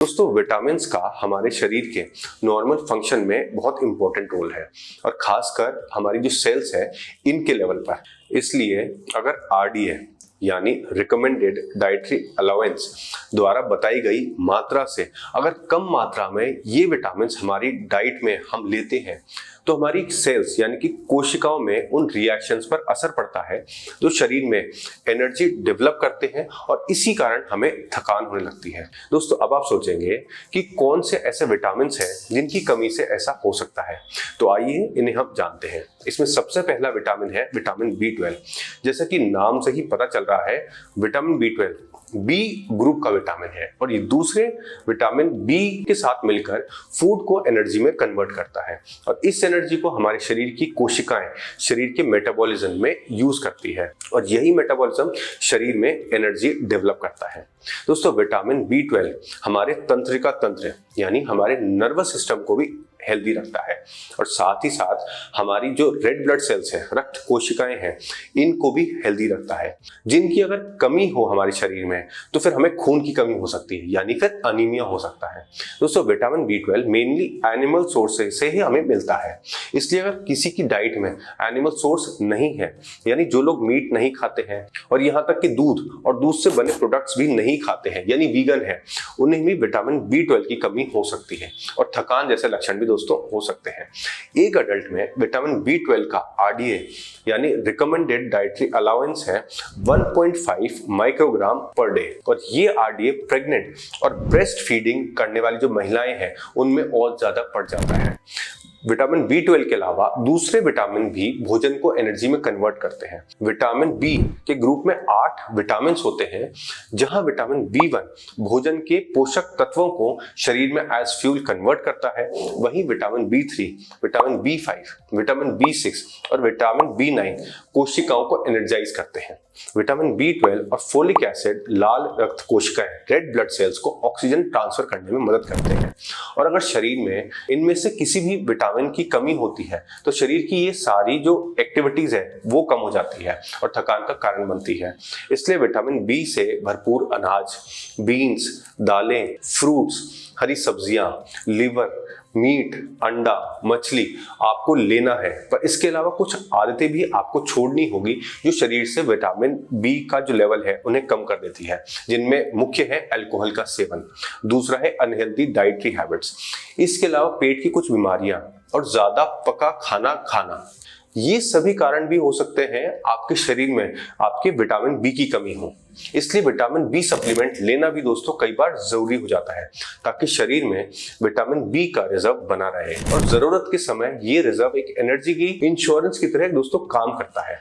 दोस्तों विटामिन्स का हमारे शरीर के नॉर्मल फंक्शन में बहुत इंपॉर्टेंट रोल है और खासकर हमारी जो सेल्स है इनके लेवल पर। इसलिए अगर आरडीए यानी रिकमेंडेड डाइटरी अलाउंस द्वारा बताई गई मात्रा से अगर कम मात्रा में ये विटामिन्स हमारी डाइट में हम लेते हैं तो हमारी सेल्स यानी कि कोशिकाओं में उन रिएक्शंस पर असर पड़ता है जो शरीर में एनर्जी डेवलप करते हैं और इसी कारण हमें थकान होने लगती है। दोस्तों अब आप सोचेंगे कि कौन से ऐसे विटामिन्स हैं जिनकी कमी से ऐसा हो सकता है, तो आइए इन्हें हम जानते हैं। इसमें सबसे पहला विटामिन है विटामिन B12। जैसा कि नाम से ही पता चल रहा है, विटामिन B12 बी ग्रुप का विटामिन है और ये दूसरे विटामिन बी के साथ मिलकर फूड को एनर्जी में कन्वर्ट करता है और इस एनर्जी को हमारे शरीर की कोशिकाएं शरीर के मेटाबॉलिज्म में यूज करती है और यही मेटाबॉलिज्म शरीर में एनर्जी डेवलप करता है। दोस्तों विटामिन B12 हमारे तंत्रिका तंत्र यानी हमारे नर्वस सिस्टम को भी हेल्दी रखता है और साथ ही साथ हमारी जो रेड ब्लड सेल्स है, रक्त कोशिकाएं हैं, इनको भी हेल्दी रखता है। जिनकी अगर कमी हो हमारे शरीर में तो फिर हमें खून की कमी हो सकती है यानी फिर अनीमिया हो सकता है। दोस्तों vitamin B12 mainly animal source से ही हमें मिलता है, इसलिए अगर किसी की डाइट में एनिमल सोर्स नहीं है यानी जो लोग मीट नहीं खाते हैं और यहाँ तक कि दूध और दूध से बने प्रोडक्ट्स भी नहीं खाते हैं यानी वीगन है, उन्हें भी विटामिन B12 की कमी हो सकती है और थकान जैसे लक्षण भी दोस्तों हो सकते हैं। एक अडल्ट में विटामिन B12 का आरडीए यानी रिकमेंडेड डाइटरी अलाउंस है 1.5 माइक्रोग्राम पर डे और ये आरडीए प्रेग्नेंट और ब्रेस्ट फीडिंग करने वाली जो महिलाएं हैं उनमें और ज्यादा बढ़ जाता है। विटामिन B12 के अलावा दूसरे विटामिन भी भोजन को एनर्जी में कन्वर्ट करते हैं। विटामिन बी के ग्रुप में 8 विटामिन होते हैं, जहां विटामिन B1 भोजन के पोषक तत्वों को शरीर में एज फ्यूल कन्वर्ट करता है, वहीं vitamin B3, vitamin B5, vitamin B6 और विटामिन B9 कोशिकाओं को एनर्जाइज करते हैं। विटामिन B12 और फोलिक एसिड लाल रक्त कोशिकाएं रेड ब्लड सेल्स को ऑक्सीजन ट्रांसफर करने में मदद करते हैं और अगर शरीर में इनमें से किसी भी विटामिन की कमी होती है तो शरीर की ये सारी जो एक्टिविटीज है वो कम हो जाती है और थकान का कारण बनती है। इसलिए विटामिन बी से भरपूर अनाज, बीन्स, दालें, फ्रूट्स, हरी सब्जियां, लिवर, मीट, अंडा, मछली आपको लेना है, पर इसके अलावा कुछ आदतें भी आपको छोड़नी होगी जो शरीर से विटामिन बी का जो लेवल है उन्हें कम कर देती है, जिनमें मुख्य है अल्कोहल का सेवन, दूसरा है अनहेल्दी डाइटरी हैबिट्स, इसके अलावा पेट की कुछ बीमारियां और ज्यादा पका खाना खाना। ये सभी कारण भी हो सकते हैं आपके शरीर में आपके विटामिन बी की कमी हो। इसलिए विटामिन बी सप्लीमेंट लेना भी दोस्तों कई बार जरूरी हो जाता है ताकि शरीर में विटामिन बी का रिजर्व बना रहे और जरूरत के समय ये रिजर्व एक एनर्जी की इंश्योरेंस की तरह दोस्तों काम करता है।